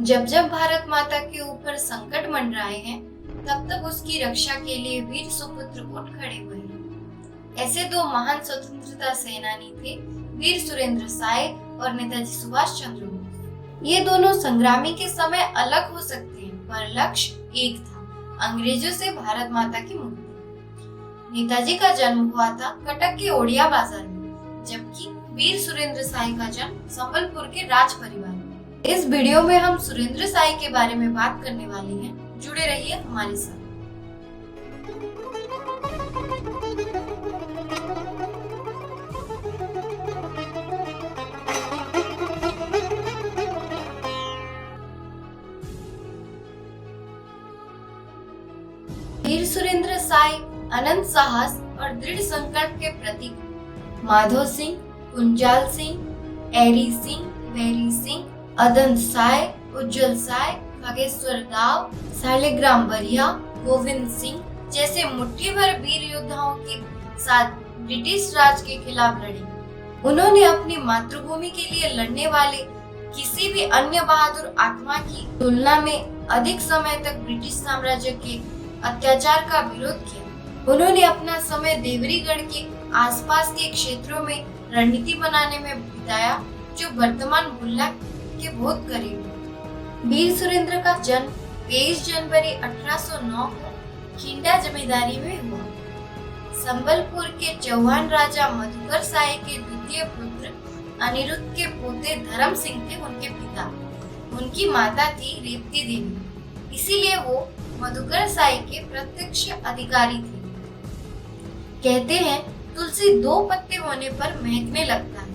जब जब भारत माता के ऊपर संकट मंडराए हैं, तब तब उसकी रक्षा के लिए वीर सुपुत्र उठ खड़े हुए हैं। ऐसे दो महान स्वतंत्रता सेनानी थे वीर सुरेंद्र साय और नेताजी सुभाष चंद्र बोस। ये दोनों संग्रामी के समय अलग हो सकते हैं, पर लक्ष्य एक था, अंग्रेजों से भारत माता की मुक्ति। नेताजी का जन्म हुआ था कटक के ओडिया बाजार में, जबकि वीर सुरेंद्र साय का जन्म संबलपुर के राज परिवार में। इस वीडियो में हम सुरेंद्र साय के बारे में बात करने वाले हैं। जुड़े रहिए हमारे साथ। वीर सुरेंद्र साय अनंत साहस और दृढ़ संकल्प के प्रतीक। माधो सिंह, कुंजाल सिंह, एरी सिंह, बैरी सिंह, अदंत साय, उज्जवल साय, खगेश्वर दाव, शालिग्राम बरिया, गोविंद सिंह जैसे मुट्ठी भर वीर योद्धाओं के साथ ब्रिटिश राज के खिलाफ लड़ी। उन्होंने अपनी मातृभूमि के लिए लड़ने वाले किसी भी अन्य बहादुर आत्मा की तुलना में अधिक समय तक ब्रिटिश साम्राज्य के अत्याचार का विरोध किया। उन्होंने अपना समय देवरीगढ़ के आसपास के क्षेत्रों में रणनीति बनाने में बिताया, जो वर्तमान बुल्ला के बहुत करीब है। वीर सुरेंद्र का जन्म 23 जनवरी 1809 को खिंडा जमींदारी में हुआ। संबलपुर के चौहान राजा मधुकर साय के द्वितीय पुत्र अनिरुद्ध के पोते धर्म सिंह थे उनके पिता। उनकी माता थी रेवती देवी, इसीलिए वो मधुकर साय के प्रत्यक्ष अधिकारी थे। कहते हैं तुलसी दो पत्ते होने पर महकने लगता है।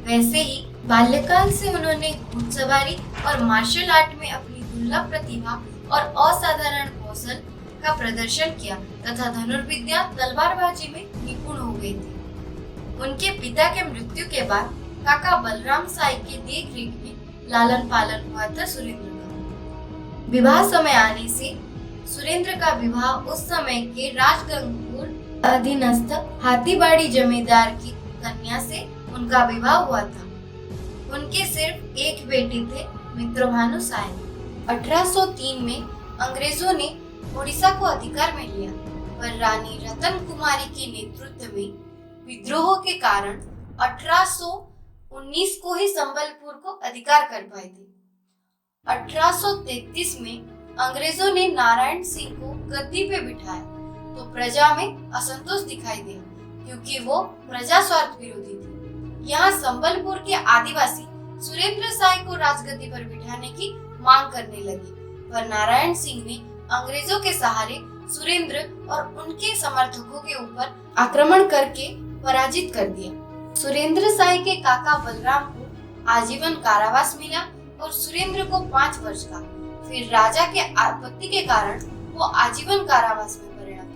वैसे ही बाल्यकाल से उन्होंने घुड़सवारी और मार्शल आर्ट में अपनी दुर्लभ प्रतिभा और असाधारण कौशल का प्रदर्शन किया तथा धनुर्विद्या तलवारबाजी में निपुण हो गए थे। उनके पिता के मृत्यु के बाद काका बलराम साय के देखरेख में लालन पालन हुआ था सुरेंद्र का। विवाह समय आने से सुरेंद्र का विवाह उस समय के राजगंगपुर अधीनस्थ हाथीबाड़ी जमींदार की कन्या से उनका विवाह हुआ था। उनके सिर्फ एक बेटे थे, मित्रभानु साय। 1803 में अंग्रेजों ने उड़ीसा को अधिकार में लिया, पर रानी रतन कुमारी के नेतृत्व में विद्रोह के कारण 1819 को ही संबलपुर को अधिकार कर पाए थे। 1833 में अंग्रेजों ने नारायण सिंह को गद्दी पे बिठाया तो प्रजा में असंतोष दिखाई दिया, क्योंकि वो प्रजा स्वार्थ विरोधी थे। यहाँ संबलपुर के आदिवासी सुरेंद्र साय को राजगद्दी पर बिठाने की मांग करने लगे, पर नारायण सिंह ने अंग्रेजों के सहारे सुरेंद्र और उनके समर्थकों के ऊपर आक्रमण करके पराजित कर दिया। सुरेंद्र साय के काका बलराम को आजीवन कारावास मिला और सुरेंद्र को 5 वर्ष का। फिर राजा के आपत्ति के कारण वो आजीवन कारावास में परिणत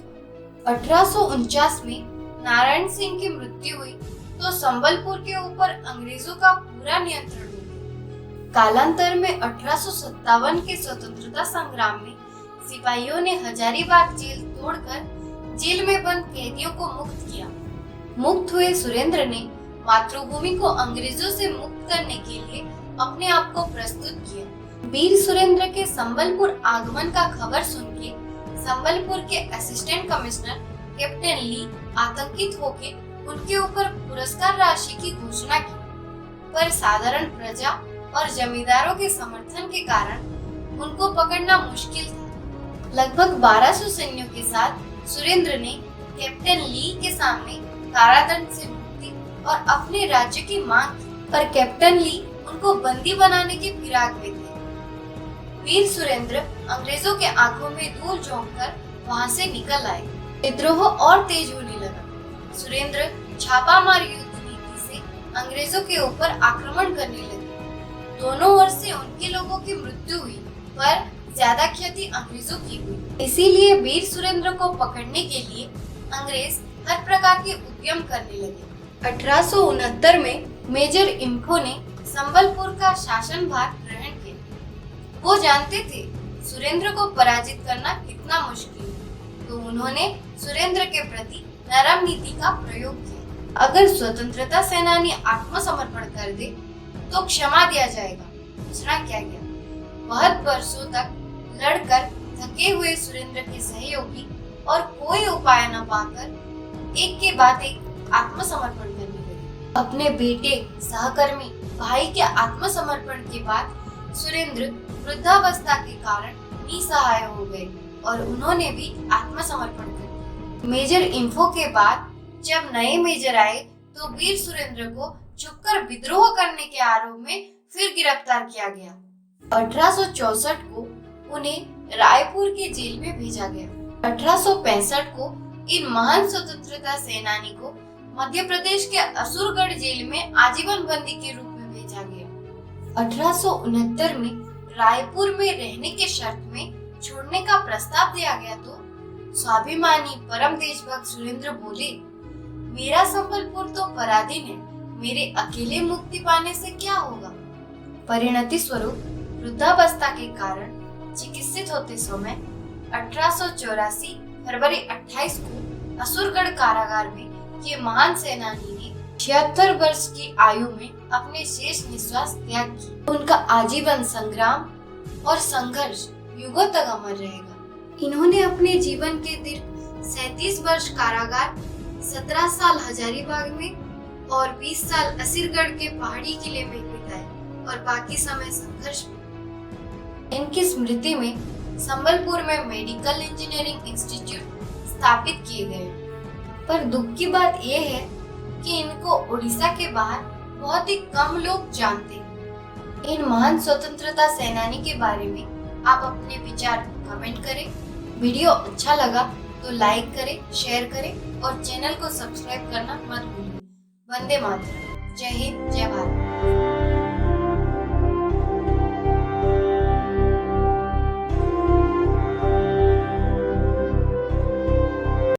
हुआ। 1849 में नारायण सिंह की मृत्यु हुई तो संबलपुर के ऊपर अंग्रेजों का पूरा नियंत्रण हो गया। कालांतर में 1857 के स्वतंत्रता संग्राम में सिपाहियों ने हजारीबाग जेल तोड़कर जेल में बंद कैदियों को मुक्त किया। मुक्त हुए सुरेंद्र ने मातृभूमि को अंग्रेजों से मुक्त करने के लिए अपने आप को प्रस्तुत किया। वीर सुरेंद्र के संबलपुर आगमन का खबर सुन के संबलपुर के असिस्टेंट कमिश्नर कैप्टन ली आतंकित होके उनके ऊपर पुरस्कार राशि की घोषणा की, पर साधारण प्रजा और जमींदारों के समर्थन के कारण उनको पकड़ना मुश्किल था। लगभग 1200 सैन्यों के साथ सुरेंद्र ने कैप्टन ली के सामने कारादंड से मुक्ति और अपने राज्य की मांग की, पर कैप्टन ली उनको बंदी बनाने के फिराक में थे। वीर सुरेंद्र अंग्रेजों के आंखों में धूल झोंककर वहां से निकल आए। विद्रोह और तेज होने लगा। सुरेंद्र छापामार युद्ध नीति से अंग्रेजों के ऊपर आक्रमण करने लगे। दोनों ओर से उनके लोगों की मृत्यु हुई, पर ज्यादा क्षति अंग्रेजों की हुई। इसीलिए वीर सुरेंद्र को पकड़ने के लिए अंग्रेज हर प्रकार के उद्यम करने लगे। 1869 में मेजर इम्फो ने संबलपुर का शासनभार ग्रहण किया। वो जानते थे सुरेंद्र को पराजित करना कितना मुश्किल है, तो उन्होंने सुरेंद्र के प्रति नरम नीति का प्रयोग किया। अगर स्वतंत्रता सेनानी आत्मसमर्पण कर दे तो क्षमा दिया जाएगा। दूसरा क्या किया? बहुत वर्षों तक लड़कर थके हुए सुरेंद्र के सहयोगी और कोई उपाय न पाकर एक के बाद एक आत्मसमर्पण करने लगे। अपने बेटे, सहकर्मी, भाई के आत्मसमर्पण के बाद सुरेंद्र वृद्धावस्था के कारण निसहाय हो गए और उन्होंने भी आत्मसमर्पण कर दिया। मेजर इंफो के बाद जब नए मेजर आए तो वीर सुरेंद्र को छुपकर विद्रोह करने के आरोप में फिर गिरफ्तार किया गया। 1864 को उन्हें रायपुर के जेल में भेजा गया। 1865 को इन महान स्वतंत्रता सेनानी को मध्य प्रदेश के असुरगढ़ जेल में आजीवन बंदी के रूप में भेजा गया। 1869 में रायपुर में रहने के शर्त में छोड़ने का प्रस्ताव दिया गया तो स्वाभिमानी परम देशभक्त सुरेंद्र बोले, मेरा संबलपुर तो पराधीन है, मेरे अकेले मुक्ति पाने से क्या होगा। परिणति स्वरूप वृद्धावस्था के कारण चिकित्सित होते समय 1884 फरवरी 28 को असुरगढ़ कारागार में ये महान सेनानी ने 76 वर्ष की आयु में अपने शेष निश्वास त्याग किए। उनका आजीवन संग्राम और संघर्ष युगों तक अमर रहेगा। इन्होंने अपने जीवन के दीर्घ 37 वर्ष कारागार, 17 साल हजारीबाग में और 20 साल असुरगढ़ के पहाड़ी किले में बिताए और बाकी समय संघर्ष में। इनकी स्मृति में संबलपुर में मेडिकल इंजीनियरिंग इंस्टीट्यूट स्थापित किए गए। पर दुख की बात यह है कि इनको उड़ीसा के बाहर बहुत ही कम लोग जानते हैं। इन महान स्वतंत्रता सेनानी के बारे में आप अपने विचार कमेंट करें। वीडियो अच्छा लगा तो लाइक करें, शेयर करें और चैनल को सब्सक्राइब करना मत भूलिए। वंदे मातरम। जय हिंद, जय भारत।